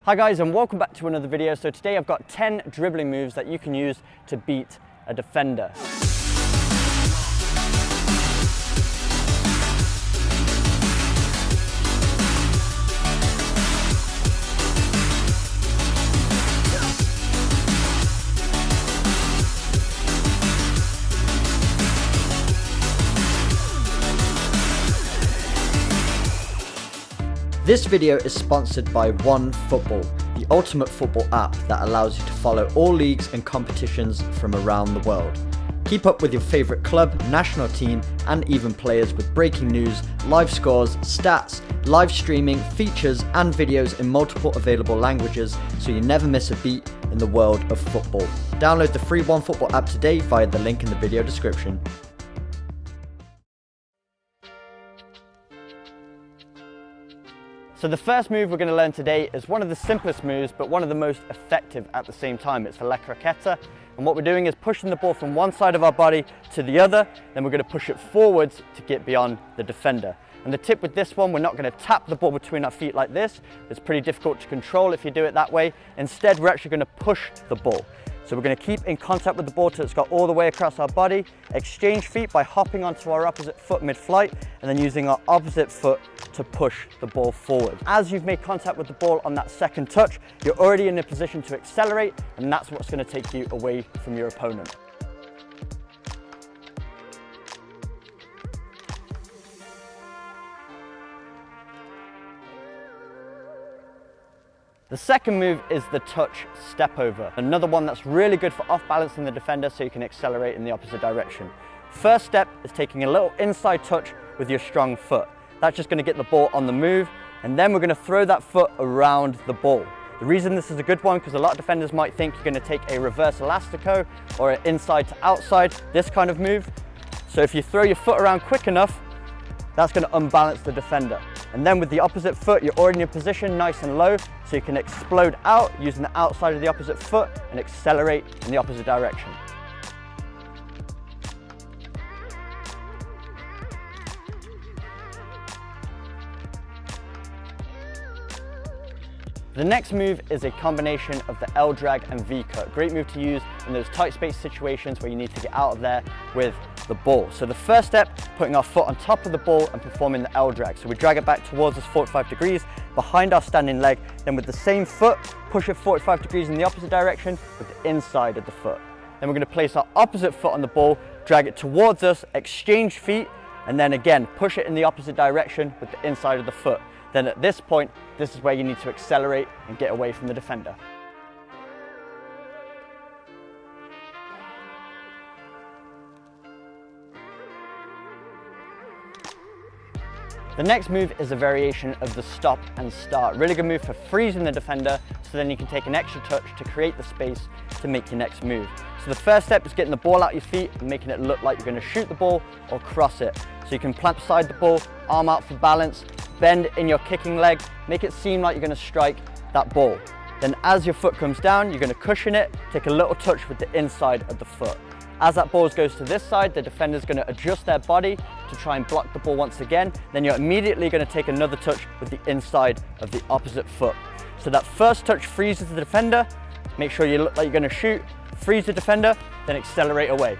Hi guys, and welcome back to another video. So today I've got 10 dribbling moves that you can use to beat a defender. This video is sponsored by OneFootball, the ultimate football app that allows you to follow all leagues and competitions from around the world. Keep up with your favourite club, national team, and even players with breaking news, live scores, stats, live streaming, features, and videos in multiple available languages so you never miss a beat in the world of football. Download the free OneFootball app today via the link in the video description. So the first move we're going to learn today is one of the simplest moves, but one of the most effective at the same time. It's the la croqueta. And what we're doing is pushing the ball from one side of our body to the other, then we're going to push it forwards to get beyond the defender. And the tip with this one, we're not going to tap the ball between our feet like this. It's pretty difficult to control if you do it that way. Instead, we're actually going to push the ball. So we're going to keep in contact with the ball till it's got all the way across our body, exchange feet by hopping onto our opposite foot mid-flight, and then using our opposite foot to push the ball forward. As you've made contact with the ball on that second touch, you're already in a position to accelerate, and that's what's going to take you away from your opponent. The second move is the touch step over. Another one that's really good for off-balancing the defender so you can accelerate in the opposite direction. First step is taking a little inside touch with your strong foot. That's just going to get the ball on the move, and then we're going to throw that foot around the ball. The reason this is a good one, because a lot of defenders might think you're going to take a reverse elastico or an inside to outside, this kind of move. So if you throw your foot around quick enough, that's going to unbalance the defender. And then with the opposite foot, you're already in a position nice and low, so you can explode out using the outside of the opposite foot and accelerate in the opposite direction. The next move is a combination of the L drag and V cut. Great move to use in those tight space situations where you need to get out of there with the ball. So the first step, putting our foot on top of the ball and performing the L drag. So we drag it back towards us 45 degrees behind our standing leg. Then with the same foot, push it 45 degrees in the opposite direction with the inside of the foot. Then we're going to place our opposite foot on the ball, drag it towards us, exchange feet, and then again, push it in the opposite direction with the inside of the foot. Then at this point, this is where you need to accelerate and get away from the defender. The next move is a variation of the stop and start. Really good move for freezing the defender, so then you can take an extra touch to create the space to make your next move. So the first step is getting the ball out your feet and making it look like you're going to shoot the ball or cross it. So you can plant beside the ball, arm out for balance, bend in your kicking leg, make it seem like you're going to strike that ball. Then as your foot comes down, you're going to cushion it, take a little touch with the inside of the foot. As that ball goes to this side, the defender's going to adjust their body to try and block the ball once again. Then you're immediately going to take another touch with the inside of the opposite foot. So that first touch freezes the defender, make sure you look like you're going to shoot, freeze the defender, then accelerate away.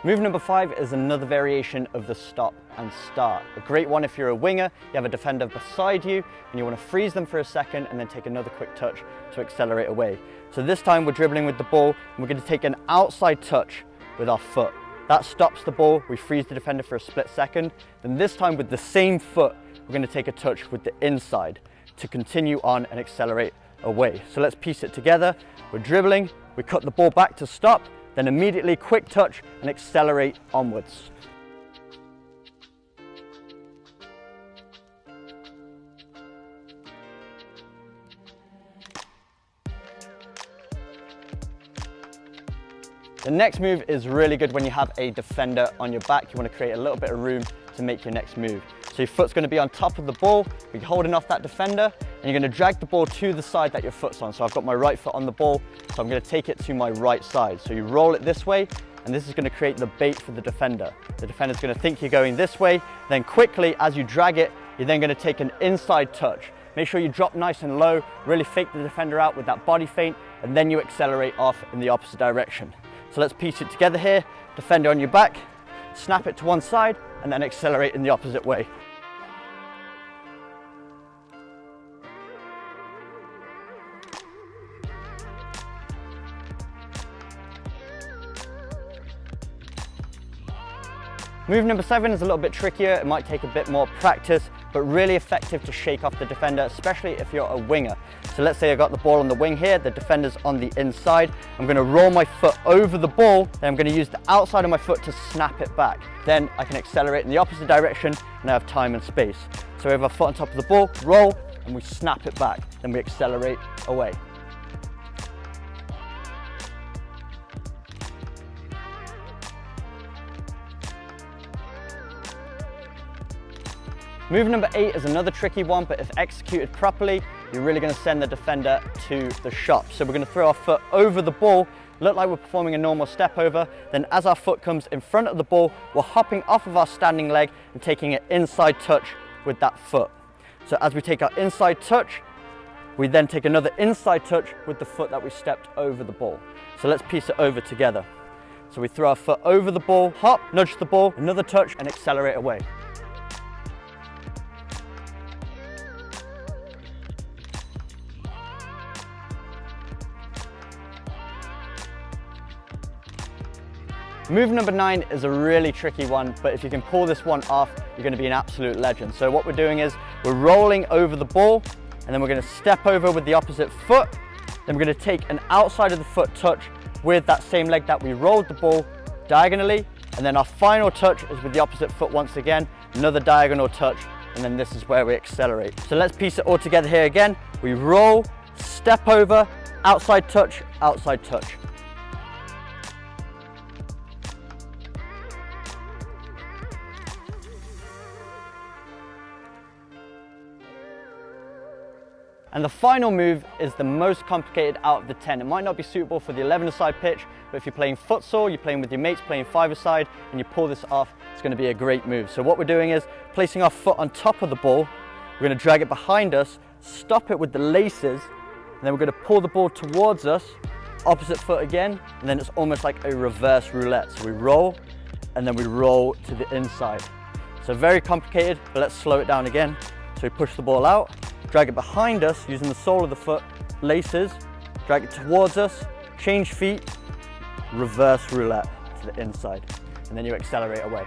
Move number 5 is another variation of the stop and start. A great one if you're a winger, you have a defender beside you and you want to freeze them for a second and then take another quick touch to accelerate away. So this time we're dribbling with the ball and we're going to take an outside touch with our foot. That stops the ball, we freeze the defender for a split second. Then this time with the same foot, we're going to take a touch with the inside to continue on and accelerate away. So let's piece it together. We're dribbling, we cut the ball back to stop, then immediately quick touch and accelerate onwards. The next move is really good when you have a defender on your back. You want to create a little bit of room to make your next move. So your foot's going to be on top of the ball, you're holding off that defender, and you're going to drag the ball to the side that your foot's on. So I've got my right foot on the ball, so I'm going to take it to my right side. So you roll it this way, and this is going to create the bait for the defender. The defender's going to think you're going this way, then quickly, as you drag it, you're then going to take an inside touch. Make sure you drop nice and low, really fake the defender out with that body feint, and then you accelerate off in the opposite direction. So let's piece it together here. Defender on your back, snap it to one side, and then accelerate in the opposite way. Move number 7 is a little bit trickier. It might take a bit more practice, but really effective to shake off the defender, especially if you're a winger. So let's say I got the ball on the wing here, the defender's on the inside. I'm going to roll my foot over the ball, then I'm going to use the outside of my foot to snap it back. Then I can accelerate in the opposite direction and I have time and space. So we have our foot on top of the ball, roll, and we snap it back. Then we accelerate away. Move number 8 is another tricky one, but if executed properly, you're really going to send the defender to the shop. So we're going to throw our foot over the ball, look like we're performing a normal step over. Then as our foot comes in front of the ball, we're hopping off of our standing leg and taking an inside touch with that foot. So as we take our inside touch, we then take another inside touch with the foot that we stepped over the ball. So let's piece it over together. So we throw our foot over the ball, hop, nudge the ball, another touch, and accelerate away. Move number 9 is a really tricky one, but if you can pull this one off, you're going to be an absolute legend. So what we're doing is we're rolling over the ball, and then we're going to step over with the opposite foot. Then we're going to take an outside of the foot touch with that same leg that we rolled the ball diagonally. And then our final touch is with the opposite foot once again, another diagonal touch, and then this is where we accelerate. So let's piece it all together here again. We roll, step over, outside touch, outside touch. And the final move is the most complicated out of the 10. It might not be suitable for the 11-a-side pitch, but if you're playing futsal, you're playing with your mates, playing 5-a-side, and you pull this off, it's going to be a great move. So what we're doing is placing our foot on top of the ball, we're going to drag it behind us, stop it with the laces, and then we're going to pull the ball towards us, opposite foot again, and then it's almost like a reverse roulette. So we roll, and then we roll to the inside. So very complicated, but let's slow it down again. So we push the ball out, drag it behind us using the sole of the foot, laces, drag it towards us, change feet, reverse roulette to the inside, and then you accelerate away.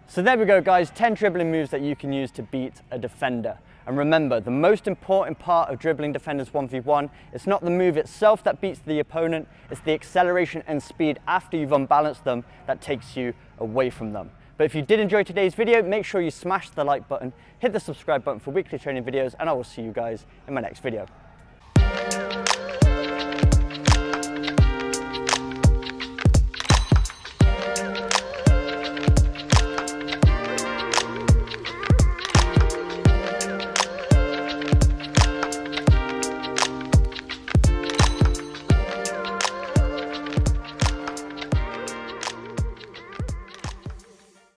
So there we go guys, 10 dribbling moves that you can use to beat a defender. And remember, the most important part of dribbling defenders 1v1, it's not the move itself that beats the opponent, it's the acceleration and speed after you've unbalanced them that takes you away from them. But if you did enjoy today's video, make sure you smash the like button, hit the subscribe button for weekly training videos, and I will see you guys in my next video.